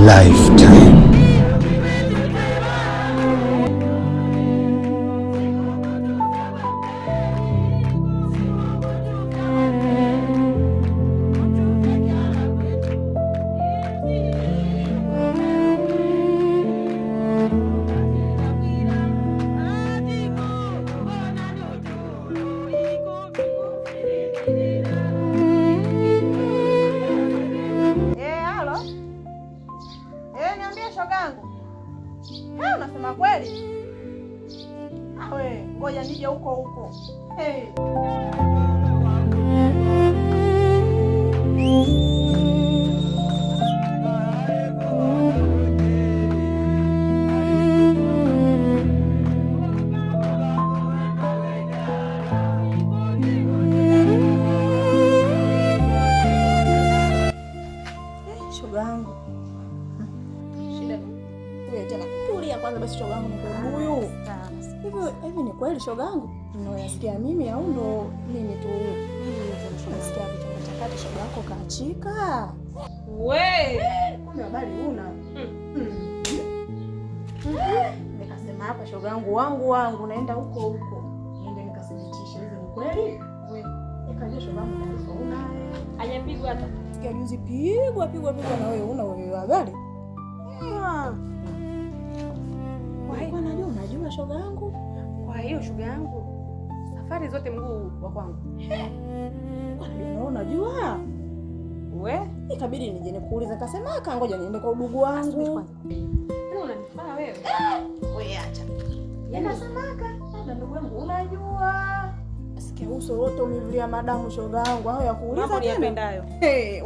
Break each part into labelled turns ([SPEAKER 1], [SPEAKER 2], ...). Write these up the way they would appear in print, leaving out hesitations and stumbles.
[SPEAKER 1] Lifetime.
[SPEAKER 2] Unasema kweli? Ngoja nije huko huko. Shoga yangu. Shida tena tulia kwanza basi shoga yangu, ni huyu. Hivi ni kweli shoga yangu? Unasikia mimi au ndo mimi tu? Nasikia vitu shoga yako kaachika. Kumbe habari una. Nikasema hapa shoga yangu wangu naenda huko huko. Niende nikathibitisha hivi ni kweli? Nikaje shoga yangu taarifa una. Hajapigwa hata. Sikia juzi pigwa na wewe una habari? Unajua shoga yangu. Kwa hiyo shoga yangu safari zote mguu wa kwangu. Unajua? Ikabidi nije nikuulize, kasema ngoja niende kwa udugu wangu. Unanifaa wewe? Acha. Yanasemaka na ndugu yangu unajua. Sikia uso wote umevulia madamu shoga yangu, hao ya kuuliza tena. Mambo niyapendayo.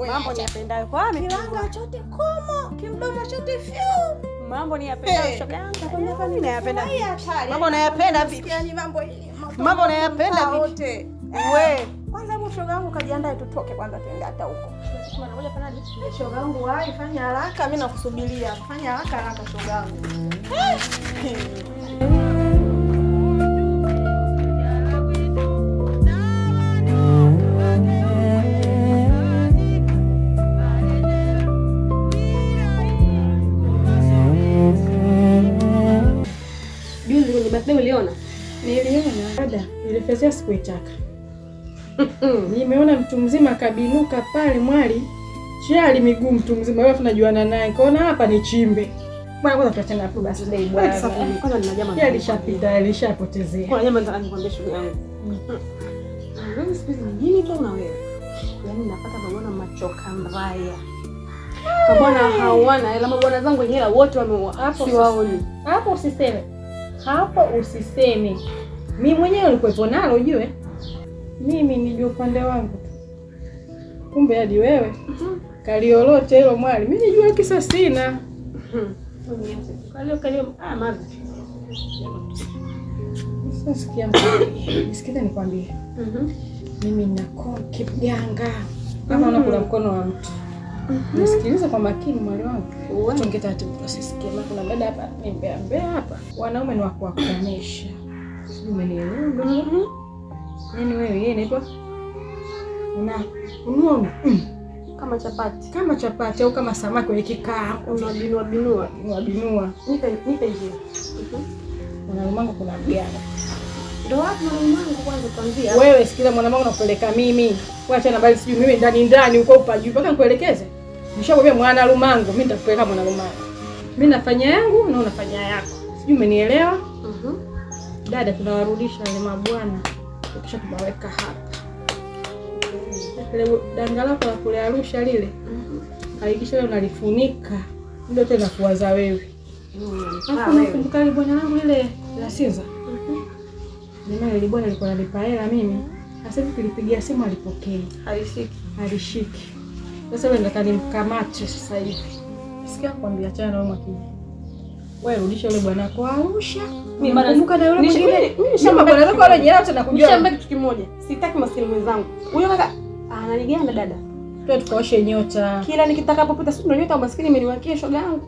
[SPEAKER 2] Mambo niyapendayo. Kwa mimi kilanga chote komo, kimdomo chote fyu. Mambo niyapendayo shoga yangu. Kwa nini nayapenda? Mambo nayapenda vipi? Yaani mambo nayapenda vipi? Kwanza hebu shoga yangu kajiandae tutoke kwanza tuende hata huko. Ngoja panaje? Shoga yangu wahi fanya haraka, mimi nakusubiria. Fanya haraka shoga yangu. Uliona? Niliona dada, nilifezea sikuitaka. Nimeona mtu mzima kabinuka pale mwali. Chali miguu mtu mzima wewe tunajuana naye. Kaona hapa ni chimbe. Bwana kwanza tuachane hapo basi dai bwana. Kwanza nina jamaa. Yeye alishapita, alishapotezea. Kuna jamaa nataka nikwambie shughuli yangu. Wewe siku nyingine tu na wewe. Yaani napata mabwana machoka mbaya. Mabwana hawana hela, mabwana zangu wenyewe wote wameua. Hapo siwaoni. Hapo usiseme. Mimi mwenyewe nilikuwepo nalo ujue. Mimi nijue upande wangu tu. Kumbe hadi wewe. Kaliolote hilo mwali. Mimi nijue kisa sina. Kalio mavi. Sikia mzee. Nisikize nikwambie. Mimi nina konki mganga. Kama unakula mkono wa mtu. Nisikilize kwa makini mwali wangu. Chongeta ati usisikie. Maana kuna dada hapa mbea hapa. Wanaume ni wa kuwakomesha. Umenielewa? Yaani wewe yeye inaitwa unaona kama chapati au kama samaki kwenye kikaango unabinua. Nipe hiyo. Mwanamangu kuna mganga. Ndio wapi mwanamangu kwanza tuanzia? Wewe sikiza mwanamangu nakupeleka mimi. Wacha na bali sijui mimi ndani uko upajui mpaka nikuelekeze. Nishakwambia mwanalumangu mimi nitakupeleka mwanalumangu. Mimi nafanya yangu na unafanya yako. Sijui umenielewa? Dada tunawarudisha wale mabwana. Kisha kubaweka hapa. Ile danga lako la kule Arusha lile. Hakikisha leo unalifunika. Ndio tena kuwaza wewe. Nakumbuka ile bwana langu lile la Sinza. Ndio ile bwana alikuwa ananipa hela mimi. Sasa hivi kilipigia simu alipokea. Alishiki. Sasa wewe nataka nimkamate sasa hivi. Sikia kwambia achana na wewe mwakini. Wewe rudisha yule bwana kwa Arusha. Mimi nakumbuka na yule mwingine. Shamba bwana wako wale nyao tena kujua. Shamba kitu kimoja. Sitaki maskini mwenzangu. Huyo kaka analigana dada. Twende tukaoshe nyota. Kila nikitakapopita siku ndio nyota maskini imeniwakia shoga yangu.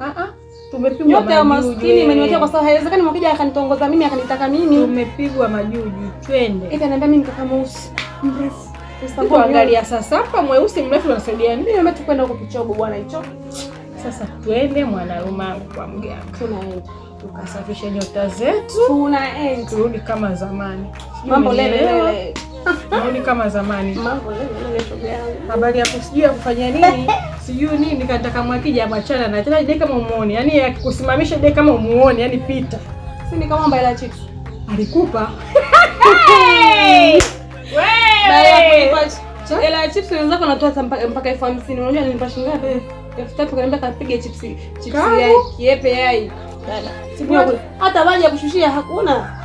[SPEAKER 2] Tumepigwa nyota ya maskini imeniwakia kwa sababu haiwezekani mkija akanitongoza mimi akanitaka mimi. Tumepigwa majuju. Twende. Eti ananiambia mimi kaka mweusi mrefu. Sasa angalia sasa hapa mweusi mrefu unasaidia nini? Mimi tukwenda huko kichogo bwana hicho. Sasa twende Mwanarumangu kwa mganga.
[SPEAKER 1] Tunaenda.
[SPEAKER 2] Tukasafishe nyota zetu.
[SPEAKER 1] Tunaenda.
[SPEAKER 2] Turudi kama zamani.
[SPEAKER 1] Mambo lele.
[SPEAKER 2] Turudi kama zamani.
[SPEAKER 1] Mambo lele shoga yangu.
[SPEAKER 2] Habari ya kusijua kufanya nini? Sijui nini kataka mwakija machana na tena dai kama umuone. Yaani akikusimamisha dai kama umuone, yaani pita.
[SPEAKER 1] Si ni kama mbaila chips.
[SPEAKER 2] Alikupa.
[SPEAKER 1] Wewe. Ela chips wenzako natoa mpaka 50. Unajua nilipa shilingi ngapi? 3000 kaniambia kapige chips yai. Yepe yai. Dada. Sijui hata maji ya kushushia hakuna.